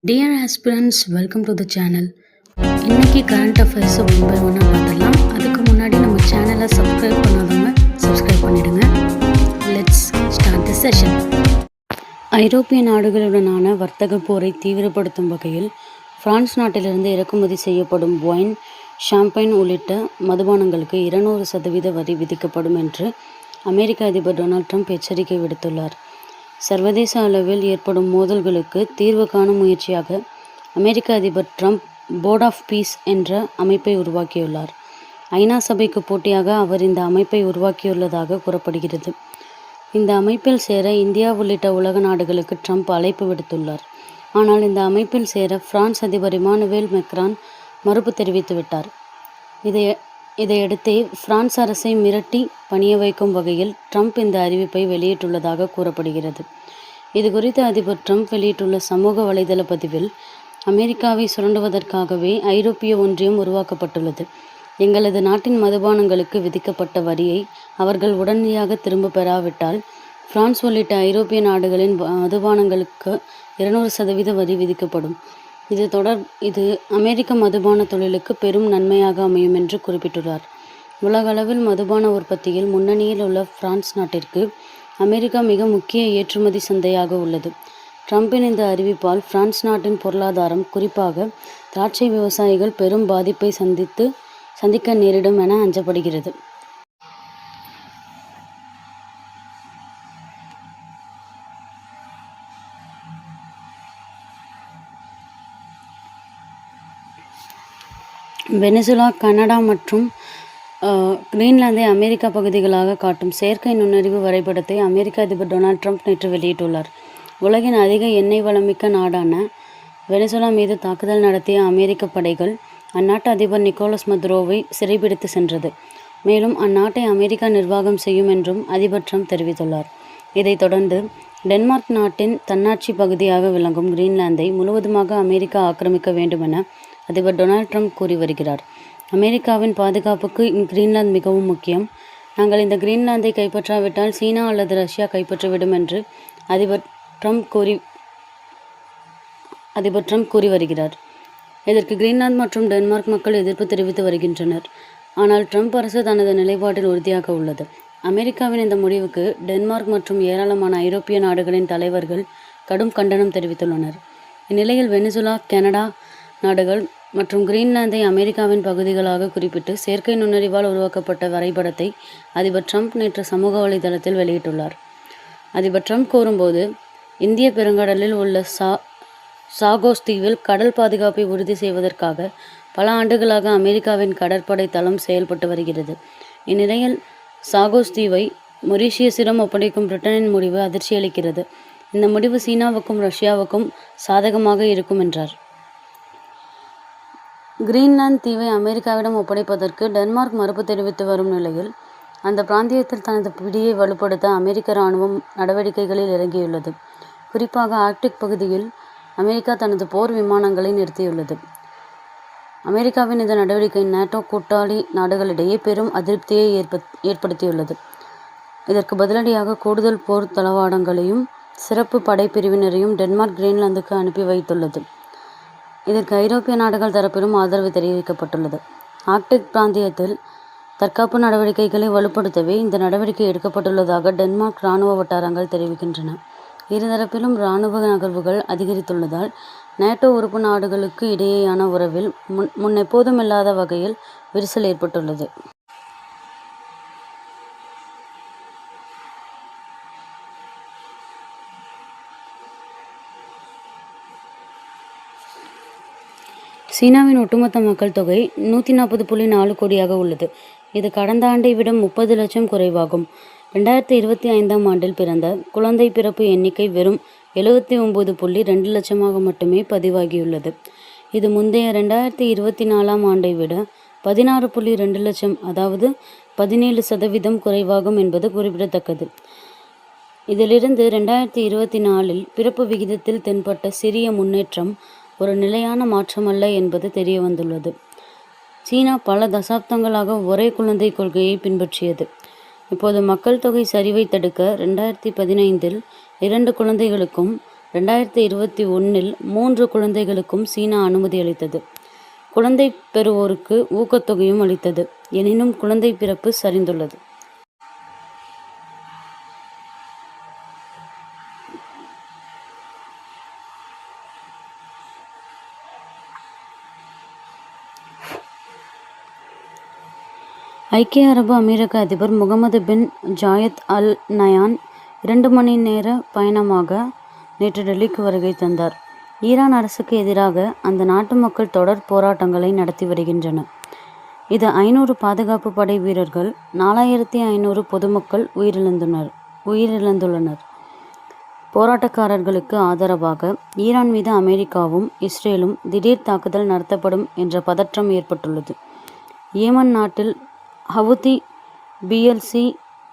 Dear aspirants, welcome to the channel. இன்னைக்கு current அஃபேர்ஸை one by ஒன்னாக பார்த்துடலாம். அதுக்கு முன்னாடி நம்ம சேனலை சப்ஸ்கிரைப் பண்ணாதவங்க சப்ஸ்கிரைப் பண்ணிடுங்க. Let's start the session. ஐரோப்பிய நாடுகளுடனான வர்த்தக போரை தீவிரப்படுத்தும் வகையில் பிரான்ஸ் நாட்டிலிருந்து இறக்குமதி செய்யப்படும் ஒயின், ஷாம்பைன் உள்ளிட்ட மதுபானங்களுக்கு 200% வரி விதிக்கப்படும் என்று அமெரிக்க அதிபர் டொனால்ட் ட்ரம்ப் எச்சரிக்கை விடுத்துள்ளார். சர்வதேச அளவில் ஏற்படும் மோதல்களுக்கு தீர்வு காணும் முயற்சியாக அமெரிக்க அதிபர் ட்ரம்ப் போர்ட் ஆஃப் பீஸ் என்ற அமைப்பை உருவாக்கியுள்ளார். ஐநா சபைக்கு போட்டியாக அவர் இந்த அமைப்பை உருவாக்கியுள்ளதாக கூறப்படுகிறது. இந்த அமைப்பில் சேர இந்தியா உள்ளிட்ட உலக நாடுகளுக்கு ட்ரம்ப் அழைப்பு விடுத்துள்ளார். ஆனால் இந்த அமைப்பில் சேர பிரான்ஸ் அதிபர் இமானுவேல் மெக்ரான் மறுப்பு தெரிவித்துவிட்டார். இதையடுத்தே பிரான்ஸ் அரசை மிரட்டி பணிய வைக்கும் வகையில் ட்ரம்ப் இந்த அறிவிப்பை வெளியிட்டுள்ளதாக கூறப்படுகிறது. இதுகுறித்து அதிபர் ட்ரம்ப் வெளியிட்டுள்ள சமூக வலைதள பதிவில், அமெரிக்காவை சுரண்டுவதற்காகவே ஐரோப்பிய ஒன்றியம் உருவாக்கப்பட்டுள்ளது. எங்களது நாட்டின் மதுபானங்களுக்கு விதிக்கப்பட்ட வரியை அவர்கள் உடனடியாக திரும்ப பெறாவிட்டால் பிரான்ஸ் உள்ளிட்ட ஐரோப்பிய நாடுகளின் மதுபானங்களுக்கு 200% வரி விதிக்கப்படும். இது அமெரிக்க மதுபான தொழிலுக்கு பெரும் நன்மையாக அமையும் என்று குறிப்பிட்டுள்ளார். உலகளவில் மதுபான உற்பத்தியில் முன்னணியில் உள்ள பிரான்ஸ் நாட்டிற்கு அமெரிக்கா மிக முக்கிய ஏற்றுமதி சந்தையாக உள்ளது. ட்ரம்பின் இந்த அறிவிப்பால் பிரான்ஸ் நாட்டின் பொருளாதாரம், குறிப்பாக திராட்சை விவசாயிகள் பெரும் பாதிப்பை சந்திக்க நேரிடும் என அஞ்சப்படுகிறது. வெனிசுலா, கனடா மற்றும் கிரீன்லாந்தை அமெரிக்கா பகுதிகளாக காட்டும் செயற்கை நுண்ணறிவு வரைபடத்தை அமெரிக்க அதிபர் டொனால்ட் ட்ரம்ப் நேற்று வெளியிட்டுள்ளார். உலகின் அதிக எண்ணெய் வளமிக்க நாடான வெனிசுலா மீது தாக்குதல் நடத்திய அமெரிக்க படைகள் அந்நாட்டு அதிபர் நிக்கோலஸ் மதுரோவை சிறைபிடித்து சென்றது. மேலும் அந்நாட்டை அமெரிக்கா நிர்வாகம் செய்யும் என்றும் அதிபர் ட்ரம்ப் தெரிவித்துள்ளார். இதைத் தொடர்ந்து டென்மார்க் நாட்டின் தன்னாட்சி பகுதியாக விளங்கும் கிரீன்லாந்தை முழுவதுமாக அமெரிக்கா ஆக்கிரமிக்க வேண்டுமென அதிபர் டொனால்ட் ட்ரம்ப் கூறி வருகிறார். அமெரிக்காவின் பாதுகாப்புக்கு கிரீன்லாந்து மிகவும் முக்கியம். நாங்கள் இந்த கிரீன்லாந்தை கைப்பற்றாவிட்டால் சீனா அல்லது ரஷ்யா கைப்பற்றிவிடும் என்று அதிபர் ட்ரம்ப் கூறி வருகிறார். இதற்கு கிரீன்லாந்து மற்றும் டென்மார்க் மக்கள் எதிர்ப்பு தெரிவித்து வருகின்றனர். ஆனால் ட்ரம்ப் அரசு தனது நிலைப்பாட்டில் உறுதியாக உள்ளது. அமெரிக்காவின் இந்த முடிவுக்கு டென்மார்க் மற்றும் ஏராளமான ஐரோப்பிய நாடுகளின் தலைவர்கள் கடும் கண்டனம் தெரிவித்துள்ளனர். இந்நிலையில் வெனிசுலா, கனடா நாடுகள் மற்றும் கிரீன்லாந்தை அமெரிக்காவின் பகுதிகளாக குறிப்பிட்டு செயற்கை நுண்ணறிவால் உருவாக்கப்பட்ட வரைபடத்தை அதிபர் ட்ரம்ப் நேற்று சமூக வலைதளத்தில் வெளியிட்டுள்ளார். அதிபர் ட்ரம்ப் கூறும்போது, இந்திய பெருங்கடலில் உள்ள சாகோஸ் தீவில் கடல் பாதுகாப்பை உறுதி செய்வதற்காக பல ஆண்டுகளாக அமெரிக்காவின் கடற்படை தளம் செயல்பட்டு வருகிறது. இந்நிலையில் சாகோஸ் தீவை மொரீஷியஸிடம் ஒப்படைக்கும் பிரிட்டனின் முடிவு அதிர்ச்சியளிக்கிறது. இந்த முடிவு சீனாவுக்கும் ரஷ்யாவுக்கும் சாதகமாக இருக்கும் என்றார். கிரீன்லாந்து தீவை அமெரிக்காவிடம் ஒப்படைப்பதற்கு டென்மார்க் மறுப்பு தெரிவித்து வரும் நிலையில் அந்த பிராந்தியத்தில் தனது பிடியை வலுப்படுத்த அமெரிக்க இராணுவம் நடவடிக்கைகளில் இறங்கியுள்ளது. குறிப்பாக ஆர்க்டிக் பகுதியில் அமெரிக்கா தனது போர் விமானங்களை நிறுத்தியுள்ளது. அமெரிக்காவின் இந்த நடவடிக்கை நேட்டோ கூட்டாளி நாடுகளிடையே பெரும் அதிருப்தியை ஏற்படுத்தியுள்ளது. இதற்கு பதிலடியாக கூடுதல் போர் தளவாடங்களையும் சிறப்பு படைப்பிரிவினரையும் டென்மார்க் கிரீன்லாந்துக்கு அனுப்பி வைத்துள்ளது. இதற்கு ஐரோப்பிய நாடுகள் தரப்பிலும் ஆதரவு தெரிவிக்கப்பட்டுள்ளது. ஆர்க்டிக் பிராந்தியத்தில் தற்காப்பு நடவடிக்கைகளை வலுப்படுத்தவே இந்த நடவடிக்கை எடுக்கப்பட்டுள்ளதாக டென்மார்க் இராணுவ வட்டாரங்கள் தெரிவிக்கின்றன. இருதரப்பிலும் இராணுவ நகர்வுகள் அதிகரித்துள்ளதால் நேட்டோ உறுப்பு நாடுகளுக்கு இடையேயான உறவில் முன்னெப்போதும் இல்லாத வகையில் விரிசல் ஏற்பட்டுள்ளது. சீனாவின் ஒட்டுமொத்த மக்கள் தொகை 140.4 கோடியாக உள்ளது. இது கடந்த ஆண்டை விட 30 லட்சம் குறைவாகும். 2025ஆம் ஆண்டில் பிறந்த குழந்தை பிறப்பு எண்ணிக்கை வெறும் 79.2 லட்சமாக மட்டுமே பதிவாகியுள்ளது. இது முந்தைய 2024ஆம் ஆண்டை விட 16.2 லட்சம், அதாவது 17% குறைவாகும் என்பது குறிப்பிடத்தக்கது. இதிலிருந்து 2024இல் பிறப்பு விகிதத்தில் தென்பட்ட சிறிய முன்னேற்றம் ஒரு நிலையான மாற்றமல்ல என்பது தெரிய வந்துள்ளது. சீனா பல தசாப்தங்களாக ஒரே குழந்தை கொள்கையை பின்பற்றியது. இப்போது மக்கள் தொகை சரிவை தடுக்க 2015இல் 2 குழந்தைகளுக்கும் 2021 3 குழந்தைகளுக்கும் சீனா அனுமதி அளித்தது. குழந்தை பெறுவோருக்கு ஊக்கத்தொகையும் அளித்தது. எனினும் குழந்தை பிறப்பு சரிந்துள்ளது. ஐக்கிய அரபு அமீரக அதிபர் முகமது பின் ஜாயத் அல் நயான் 2 மணி நேர பயணமாக நேற்று டெல்லிக்கு வருகை தந்தார். ஈரான் அரசுக்கு எதிராக அந்த நாட்டு மக்கள் தொடர் போராட்டங்களை நடத்தி வருகின்றனர். இது 500 பாதுகாப்பு படை வீரர்கள், 4500 பொதுமக்கள் உயிரிழந்துள்ளனர். போராட்டக்காரர்களுக்கு ஆதரவாக ஈரான் மீது அமெரிக்காவும் இஸ்ரேலும் திடீர் தாக்குதல் நடத்தப்படும் என்ற பதற்றம் ஏற்பட்டுள்ளது. ஏமன் நாட்டில் ஹவுதி, பிஎல்சி,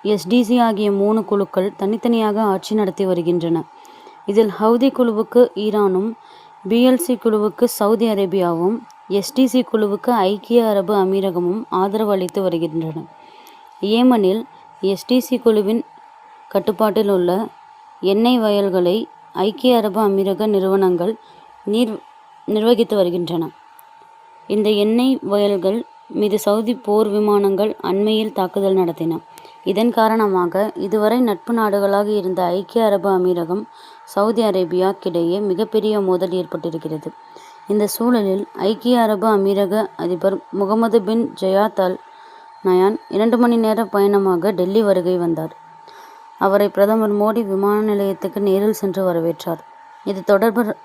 எஸ்டிசி ஆகிய 3 குழுக்கள் தனித்தனியாக ஆட்சி நடத்தி வருகின்றன. இதில் ஹவுதி குழுவுக்கு ஈரானும், பிஎல்சி குழுவுக்கு சவுதி அரேபியாவும், எஸ்டிசி குழுவுக்கு ஐக்கிய அரபு அமீரகமும் ஆதரவு அளித்து வருகின்றன. ஏமனில் எஸ்டிசி குழுவின் கட்டுப்பாட்டில் உள்ள எண்ணெய் வயல்களை ஐக்கிய அரபு அமீரக நிறுவனங்கள் நிர்வகித்து வருகின்றன. இந்த எண்ணெய் வயல்கள் மீது சவுதி போர் விமானங்கள் அண்மையில் தாக்குதல் நடத்தின. இதன் காரணமாக இதுவரை நட்பு நாடுகளாக இருந்த ஐக்கிய அரபு அமீரகம், சவுதி அரேபியாக்கிடையே மிகப்பெரிய மோதல் ஏற்பட்டிருக்கிறது. இந்த சூழலில் ஐக்கிய அரபு அமீரக அதிபர் முகமது பின் ஜயாத் அல் நயான் 2 மணி நேர பயணமாக டெல்லி வருகை வந்தார். அவரை பிரதமர் மோடி விமான நிலையத்துக்கு நேரில் சென்று வரவேற்றார்.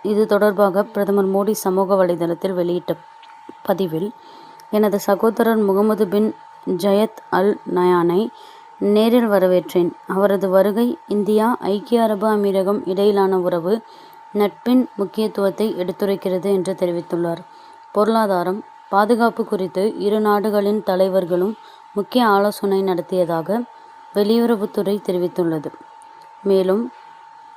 இது தொடர்பாக பிரதமர் மோடி சமூக வலைதளத்தில் வெளியிட்ட பதிவில், எனது சகோதரர் முகமது பின் ஜயத் அல் நயானை நேரில் வரவேற்றேன். அவரது வருகை இந்தியா, ஐக்கிய அரபு அமீரகம் இடையிலான உறவு, நட்பின் முக்கியத்துவத்தை எடுத்துரைக்கிறது என்று தெரிவித்துள்ளார். பொருளாதாரம், பாதுகாப்பு குறித்து இரு நாடுகளின் தலைவர்களும் முக்கிய ஆலோசனை நடத்தியதாக வெளியுறவுத்துறை தெரிவித்துள்ளது. மேலும்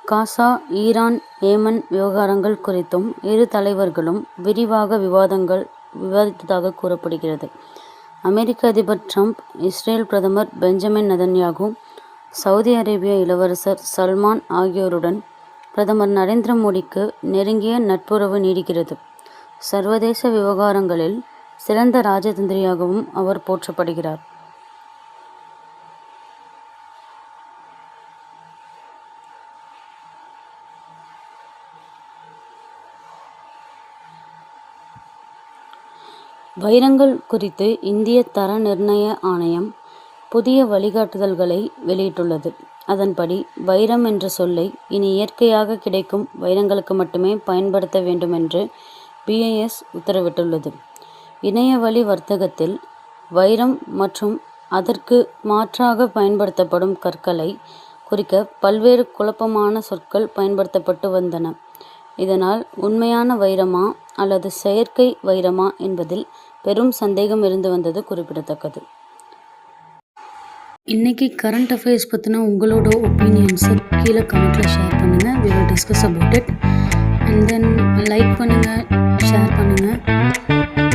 காசா, ஈரான், ஏமன் விவகாரங்கள் குறித்தும் இரு தலைவர்களும் விரிவாக விவாதித்ததாக கூறப்படுகிறது. அமெரிக்க அதிபர் ட்ரம்ப், இஸ்ரேல் பிரதமர் பெஞ்சமின் நெதன்யாகு, சவுதி அரேபிய இளவரசர் சல்மான் ஆகியோருடன் பிரதமர் நரேந்திர மோடிக்கு நெருங்கிய நட்புறவு நீடிக்கிறது. சர்வதேச விவகாரங்களில் சிறந்த ராஜதந்திரியாகவும் அவர் போற்றப்படுகிறார். வைரங்கள் குறித்து இந்திய தர நிர்ணய ஆணையம் புதிய வழிகாட்டுதல்களை வெளியிட்டுள்ளது. அதன்படி வைரம் என்ற சொல்லை இனி இயற்கையாக கிடைக்கும் வைரங்களுக்கு மட்டுமே பயன்படுத்த வேண்டும் என்று BIS உத்தரவிட்டுள்ளது. இணையவழி வர்த்தகத்தில் வைரம் மற்றும் அதற்கு மாற்றாக பயன்படுத்தப்படும் கற்களை குறிக்க பல்வேறு குழப்பமான சொற்கள் பயன்படுத்தப்பட்டு வந்தன. இதனால் உண்மையான வைரமா அல்லது செயற்கை வைரமா என்பதில் பெரும் சந்தேகம் இருந்து வந்தது குறிப்பிடத்தக்கது. இன்னைக்கு கரண்ட் அஃபேர்ஸ் பற்றின உங்களோட ஒப்பீனியன்ஸை கீழே கமெண்ட்டில் ஷேர் பண்ணுங்கள். we will discuss about it and then like பண்ணுங்கள், ஷேர் பண்ணுங்கள்.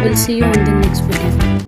we'll see you on the next video.